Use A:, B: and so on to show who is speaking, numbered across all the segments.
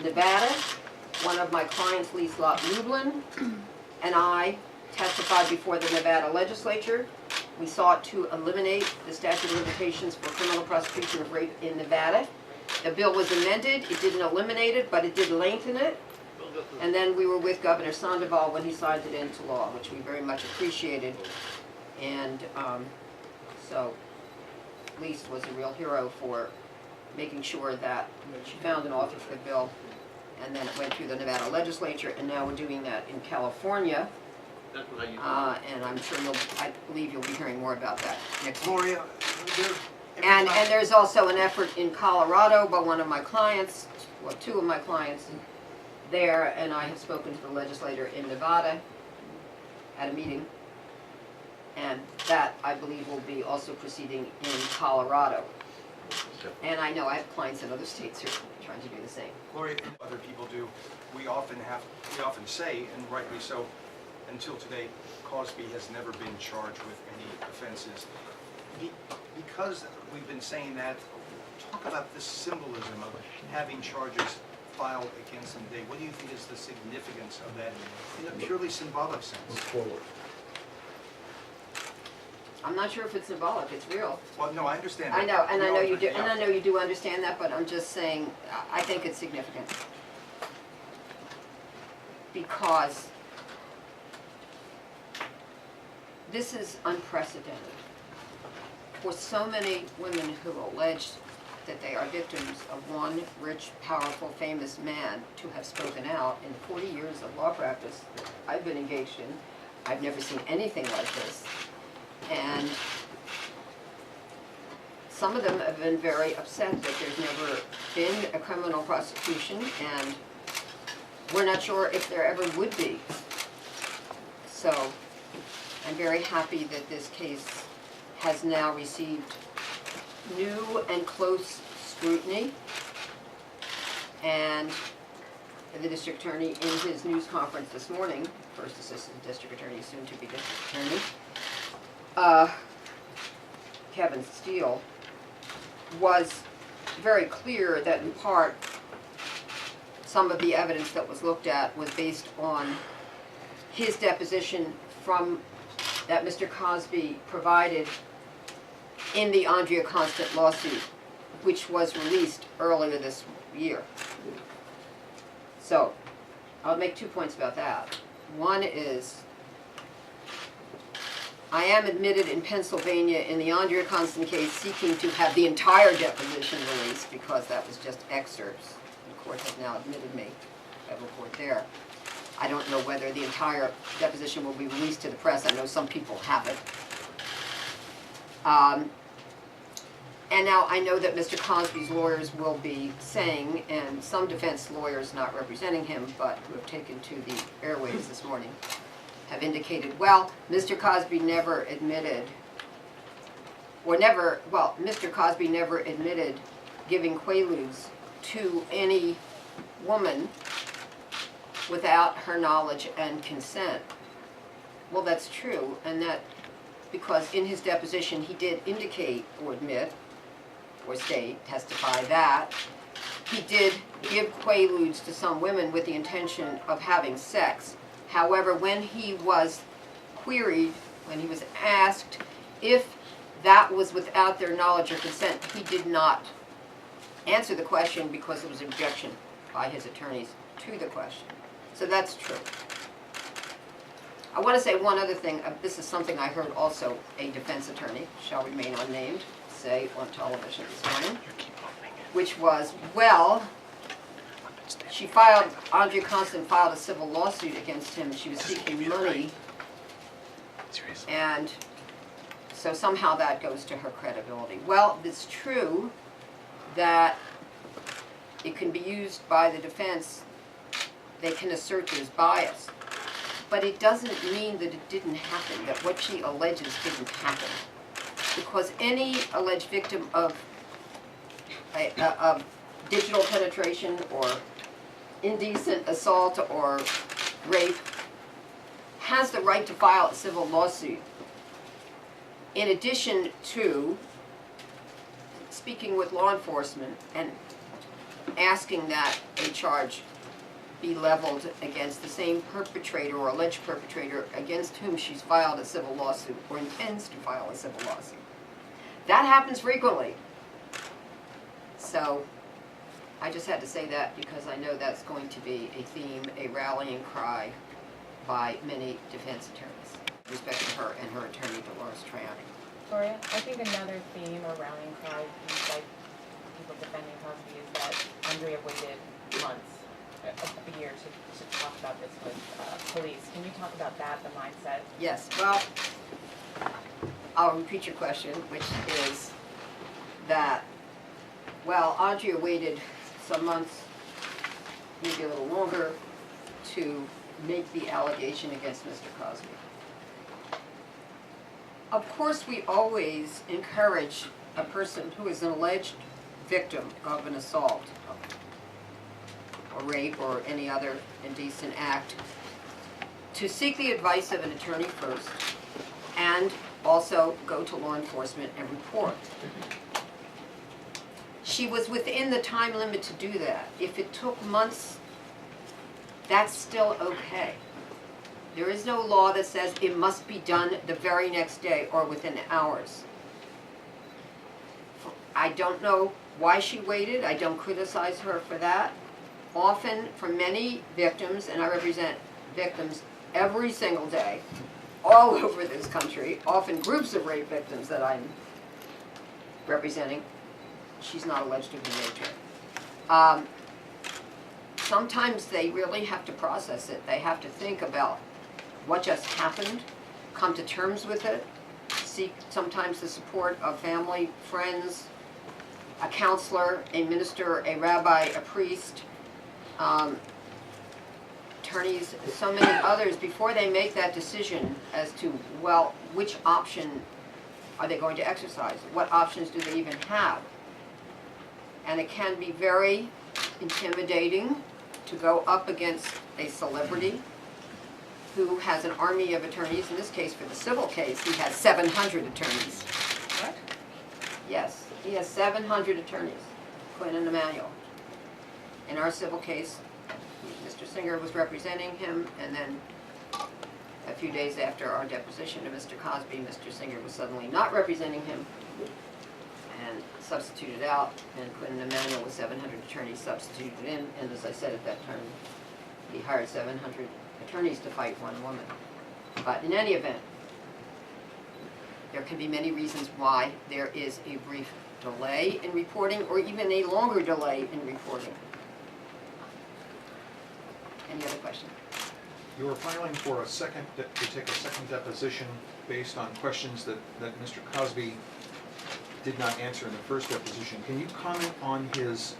A: Nevada. One of my clients, Lisa Lublin, and I testified before the Nevada legislature. We sought to eliminate the statute of limitations for criminal prosecution of rape in Nevada. The bill was amended. It didn't eliminate it, but it did lengthen it. And then we were with Governor Sandoval when he signed it into law, which we very much appreciated. And so Lisa was a real hero for making sure that she found an author for the bill. And then it went through the Nevada legislature, and now we're doing that in California. And I'm sure I believe you'll be hearing more about that next week.
B: Gloria,
A: And there's also an effort in Colorado by one of my clients, well, two of my clients there, and I have spoken to the legislator in Nevada at a meeting. And that, I believe, will be also proceeding in Colorado. And I know I have clients in other states who are trying to do the same.
B: Gloria, other people do. We often say, and rightly so, until today, Cosby has never been charged with any offenses. Because we've been saying that, talk about the symbolism of having charges filed against him today. What do you think is the significance of that in a purely symbolic sense?
A: I'm not sure if it's symbolic, it's real.
B: Well, no, I understand that.
A: I know, and I know you do, and I know you do understand that, but I'm just saying, I think it's significant. Because this is unprecedented. For so many women who allege that they are victims of one rich, powerful, famous man to have spoken out in 40 years of law practice that I've been engaged in, I've never seen anything like this. And some of them have been very upset that there's never been a criminal prosecution, and we're not sure if there ever would be. So I'm very happy that this case has now received new and close scrutiny. And the district attorney in his news conference this morning, first assistant district attorney, soon to be district attorney, Kevin Steele, was very clear that in part some of the evidence that was looked at was based on his deposition from that Mr. Cosby provided in the Andrea Constant lawsuit, which was released earlier this year. So I'll make 2 points about that. One is, I am admitted in Pennsylvania in the Andrea Constant case seeking to have the entire deposition released because that was just excerpts. The court has now admitted me. Federal court there. I don't know whether the entire deposition will be released to the press. I know some people have it. And now I know that Mr. Cosby's lawyers will be saying, and some defense lawyers not representing him, but who have taken to the airwaves this morning, have indicated, well, Mr. Cosby never admitted, Mr. Cosby never admitted giving quaaludes to any woman without her knowledge and consent. Well, that's true, and that because in his deposition he did indicate or admit or testify that he did give quaaludes to some women with the intention of having sex. However, when he was queried, when he was asked if that was without their knowledge or consent, he did not answer the question because there was an objection by his attorneys to the question. So that's true. I want to say one other thing. This is something I heard also a defense attorney, shall remain unnamed, say on television this morning, which was, well, Andrea Constant filed a civil lawsuit against him. She was seeking money, and so somehow that goes to her credibility. Well, it's true that it can be used by the defense. They can assert there's bias. But it doesn't mean that it didn't happen, that what she alleges didn't happen. Because any alleged victim of digital penetration or indecent assault or rape has the right to file a civil lawsuit. In addition to speaking with law enforcement and asking that a charge be leveled against the same perpetrator or alleged perpetrator against whom she's filed a civil lawsuit or intends to file a civil lawsuit. That happens frequently. So I just had to say that because I know that's going to be a theme, a rallying cry by many defense attorneys with respect to her and her attorney, Dolores Triani.
C: Gloria, I think another theme or rallying cry used by people defending Cosby is that Andrea waited months, a year to talk about this with police. Can you talk about that, the mindset?
A: Yes, well, I'll repeat your question, which is that, well, Andrea waited some months, maybe a little longer, to make the allegation against Mr. Cosby. Of course, we always encourage a person who is an alleged victim of an assault or rape or any other indecent act to seek the advice of an attorney first and also go to law enforcement and report. She was within the time limit to do that. If it took months, that's still okay. There is no law that says it must be done the very next day or within hours. I don't know why she waited. I don't criticize her for that. Often, for many victims, and I represent victims every single day, all over this country, often groups of rape victims that I'm representing, she's not alleged to have been raped her. Sometimes they really have to process it. They have to think about what just happened, come to terms with it, seek sometimes the support of family, friends, a counselor, a minister, a rabbi, a priest, attorneys, so many others before they make that decision as to, well, which option are they going to exercise? What options do they even have? And it can be very intimidating to go up against a celebrity who has an army of attorneys. In this case, for the civil case, he has 700 attorneys.
C: What?
A: Yes, he has 700 attorneys, Quinn and Emanuel. In our civil case, Mr. Singer was representing him, and then a few days after our deposition of Mr. Cosby, Mr. Singer was suddenly not representing him and substituted out, and Quinn and Emanuel with 700 attorneys substituted in, and as I said at that time, he hired 700 attorneys to fight one woman. But in any event, there can be many reasons why there is a brief delay in reporting or even a longer delay in reporting. Any other question?
D: You were filing for a second, to take a second deposition based on questions that Mr. Cosby did not answer in the first deposition. Can you comment on his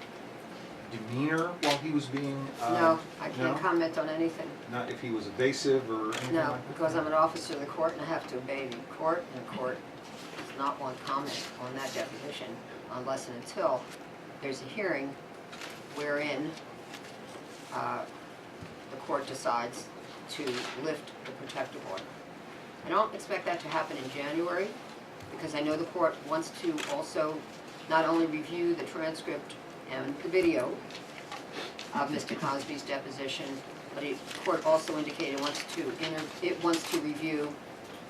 D: demeanor while he was being...
A: No, I can't comment on anything.
D: Not if he was evasive or anything like
A: No,
D: that?
A: because I'm an officer of the court and I have to obey the court, and the court does not want comment on that deposition unless and until there's a hearing wherein the court decides to lift the protective order. I don't expect that to happen in January because I know the court wants to also not only review the transcript and the video of Mr. Cosby's deposition, but the court also indicated it wants to review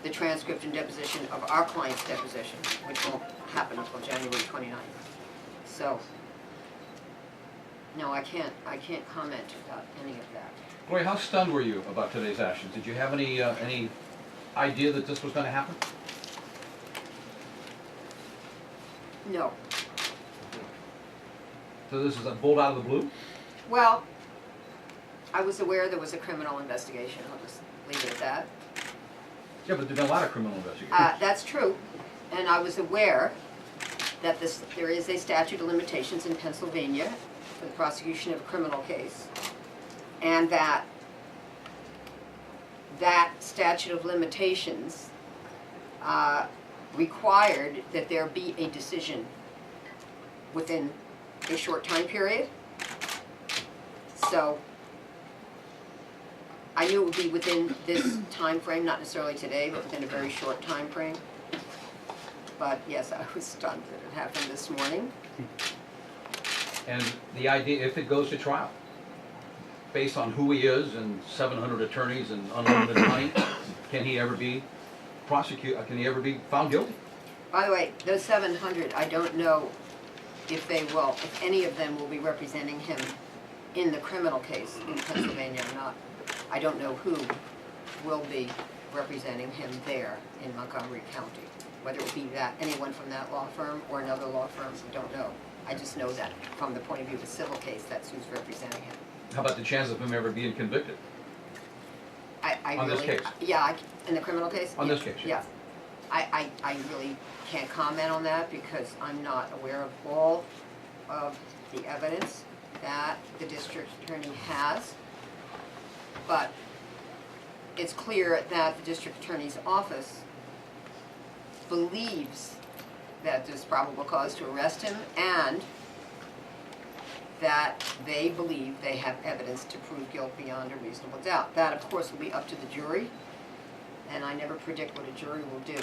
A: the transcript and deposition of our client's deposition, which won't happen until January 29th. So, no, I can't comment about any of that.
E: Gloria, how stunned were you about today's actions? Did you have any idea that this was going to happen?
A: No.
E: So this is a bolt out of the blue?
A: Well, I was aware there was a criminal investigation. I'll just leave it at that.
E: Yeah, but there's been a lot of criminal investigations.
A: That's true, and I was aware that there is a statute of limitations in Pennsylvania for the prosecution of a criminal case, and that statute of limitations required that there be a decision within a short time period. So I knew it would be within this time frame, not necessarily today, but within a very short time frame. But yes, I was stunned that it happened this morning.
E: And the idea, if it goes to trial, based on who he is and 700 attorneys and unlimited money, can he ever be prosecuted, can he ever be found guilty?
A: By the way, those 700, I don't know if they will, if any of them will be representing him in the criminal case in Pennsylvania or not. I don't know who will be representing him there in Montgomery County. Whether it be that, anyone from that law firm or another law firm, I don't know. I just know that from the point of view of a civil case, that's who's representing him.
E: How about the chance of him ever being convicted?
A: I
E: On this
A: really,
E: case?
A: yeah, in the criminal case?
E: On
A: Yeah,
E: this case, yeah.
A: Yes. I really can't comment on that because I'm not aware of all of the evidence that the district attorney has. But it's clear that the district attorney's office believes that there's probable cause to arrest him and that they believe they have evidence to prove guilt beyond a reasonable doubt. That, of course, will be up to the jury, and I never predict what a jury will do.